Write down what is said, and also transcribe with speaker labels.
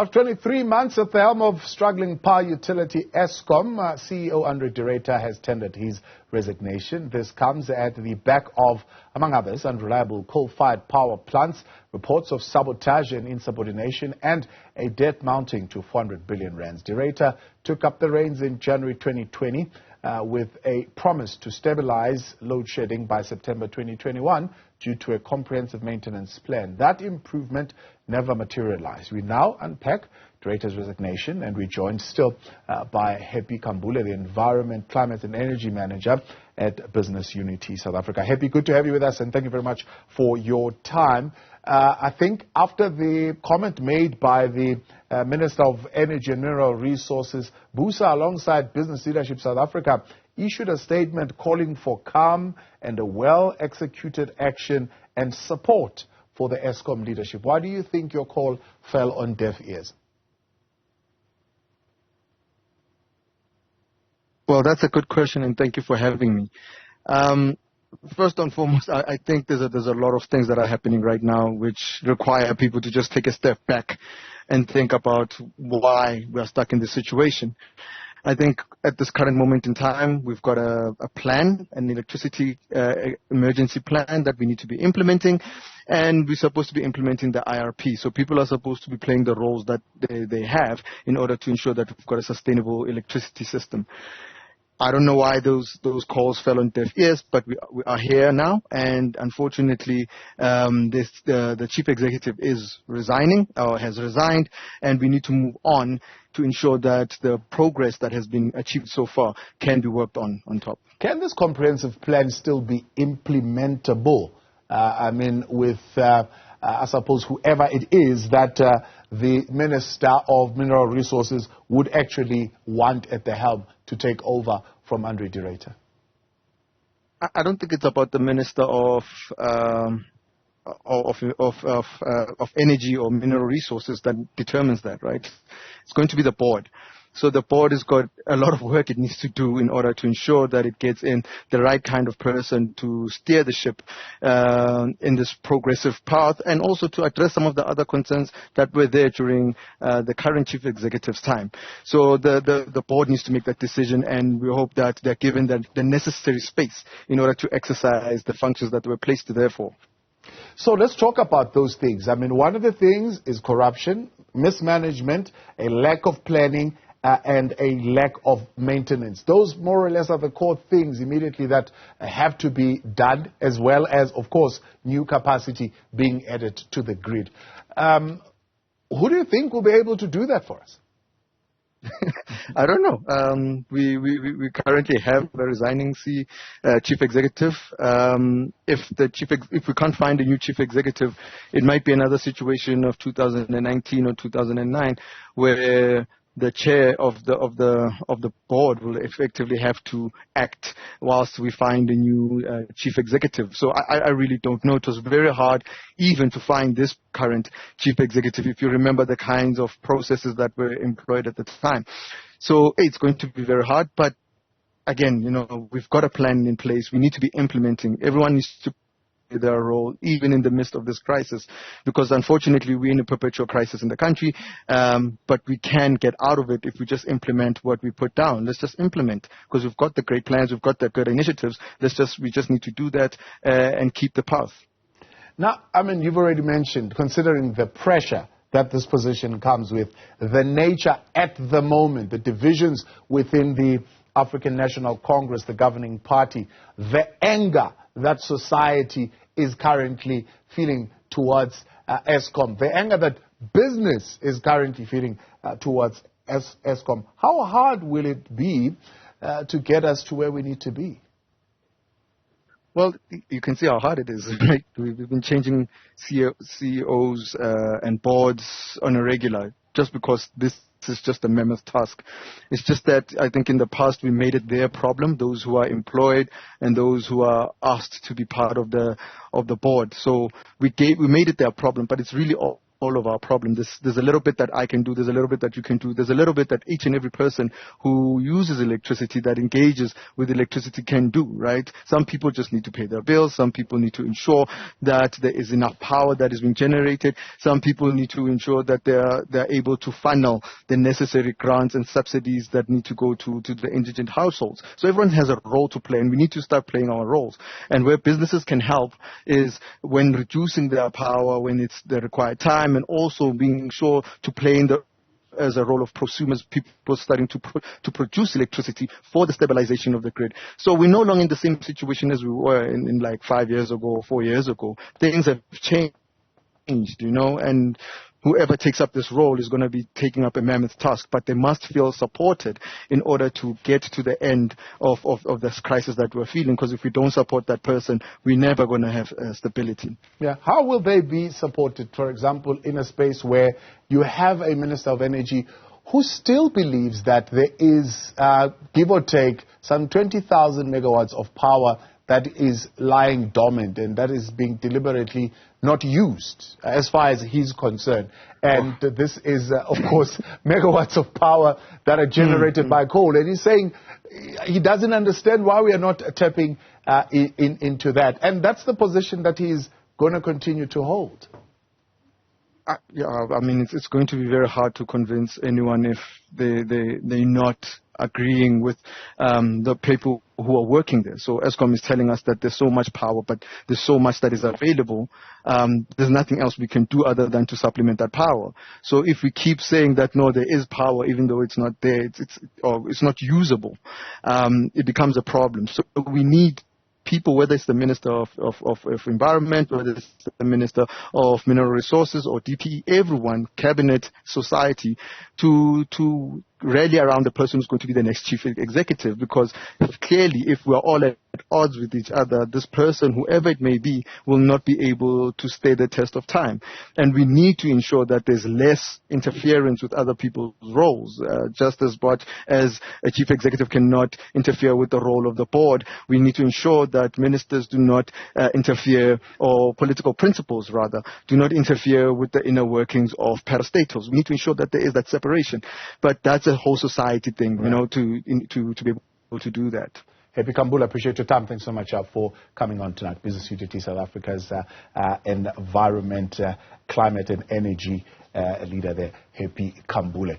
Speaker 1: After 23 months at the helm of struggling power utility Eskom, CEO André de Ruyter has tendered his resignation. This comes at the back of, among others, unreliable coal-fired power plants, reports of sabotage and insubordination, and a debt mounting to 400 billion rands. De Ruyter took up the reins in January 2020 with a promise to stabilize loadshedding by September 2021 due to a comprehensive maintenance plan. That improvement never materialized. We now unpack De Ruyter's resignation, and we're joined still by Happy Khambule, the Environment, Climate and Energy Manager at Business Unity South Africa. Happy, good to have you with us, and thank you very much for your time. I think after the comment made by the Minister of Energy and Mineral Resources, Busa, alongside Business Leadership South Africa, issued a statement calling for calm and a well-executed action and support for the Eskom leadership. Why do you think your call fell on deaf ears?
Speaker 2: Well, that's a good question, and thank you for having me. First and foremost, I think there's a lot of things that are happening right now which require people to just take a step back and think about why we are stuck in this situation. I think at this current moment in time, we've got a plan, an electricity emergency plan that we need to be implementing, and we're supposed to be implementing the IRP. So people are supposed to be playing the roles that they have in order to ensure that we've got a sustainable electricity system. I don't know why those calls fell on deaf ears, but we are here now, and unfortunately, the chief executive is resigning or has resigned, and we need to move on to ensure that the progress that has been achieved so far can be worked on top.
Speaker 1: Can this comprehensive plan still be implementable? I mean, with I suppose whoever it is that the Minister of Mineral Resources would actually want at the helm to take over from André de Ruyter?
Speaker 2: I don't think it's about the Minister of Energy or Mineral Resources that determines that, right? It's going to be the board. So the board has got a lot of work it needs to do in order to ensure that it gets in the right kind of person to steer the ship in this progressive path, and also to address some of the other concerns that were there during the current chief executive's time. So the board needs to make that decision, and we hope that they're given the necessary space in order to exercise the functions that they were placed there for.
Speaker 1: So let's talk about those things. I mean, one of the things is corruption, mismanagement, a lack of planning, and a lack of maintenance. Those more or less are the core things immediately that have to be done, as well as, of course, new capacity being added to the grid. Who do you think will be able to do that for us?
Speaker 2: I don't know. We currently have a resigning chief executive. If we can't find a new chief executive, it might be another situation of 2019 or 2009, where the chair of the board will effectively have to act whilst we find a new chief executive. So I really don't know. It was very hard even to find this current chief executive, if you remember the kinds of processes that were employed at the time. So it's going to be very hard. But again, we've got a plan in place. We need to be implementing. Everyone needs to their role even in the midst of this crisis, because unfortunately we're in a perpetual crisis in the country, but we can get out of it if we just implement what we put down. Let's just implement, because we've got the great plans, we've got the good initiatives. We just need to do that and keep the path.
Speaker 1: Now, I mean, you've already mentioned, considering the pressure that this position comes with, the nature at the moment, the divisions within the African National Congress, the governing party, the anger that society is currently feeling towards Eskom, the anger that business is currently feeling towards Eskom. How hard will it be to get us to where we need to be?
Speaker 2: Well, you can see how hard it is, right? We've been changing CEOs and boards on a regular, just because this is just a mammoth task. It's just that I think in the past we made it their problem, those who are employed and those who are asked to be part of the board. So we made it their problem, but it's really all of our problem. There's a little bit that I can do, there's a little bit that you can do, there's a little bit that each and every person who uses electricity, that engages with electricity can do, right? Some people just need to pay their bills, some people need to ensure that there is enough power that is being generated, some people need to ensure that they're able to funnel the necessary grants and subsidies that need to go to the indigent households. So everyone has a role to play, and we need to start playing our roles. And where businesses can help is when reducing their power, when it's the required time, and also being sure to play as a role of prosumers, people starting to produce electricity for the stabilization of the grid. So we're no longer in the same situation as we were in like 5 years ago or 4 years ago. Things have changed, and whoever takes up this role is going to be taking up a mammoth task, but they must feel supported in order to get to the end of this crisis that we're feeling, because if we don't support that person, we're never going to have stability.
Speaker 1: Yeah. How will they be supported, for example, in a space where you have a Minister of Energy who still believes that there is, give or take, some 20,000 megawatts of power that is lying dormant and that is being deliberately not used as far as he's concerned. And this is, of course, megawatts of power that are generated by coal. And he's saying he doesn't understand why we are not tapping into that. And that's the position that he's going to continue to hold.
Speaker 2: Yeah, I mean, it's going to be very hard to convince anyone if they're not agreeing with the people who are working there. So Eskom is telling us that there's so much power, but there's so much that is available. There's nothing else we can do other than to supplement that power. So if we keep saying that, no, there is power, even though it's not there, it's not usable, it becomes a problem. So we need people, whether it's the Minister of Environment, whether it's the Minister of Mineral Resources or DPE, everyone, cabinet, society, to rally around the person who's going to be the next chief executive, because clearly if we're all at odds with each other, this person, whoever it may be, will not be able to stay the test of time. And we need to ensure that there's less interference with other people's roles. Just as much as a chief executive cannot interfere with the role of the board, we need to ensure that ministers do not interfere, or political principles rather, do not interfere with the inner workings of parastatals. We need to ensure that there is that separation. But that's a whole society thing, to be able to do that.
Speaker 1: Happy Khambule, appreciate your time. Thanks so much for coming on tonight. Business UTT South Africa's environment, climate and energy leader there, Happy Khambule.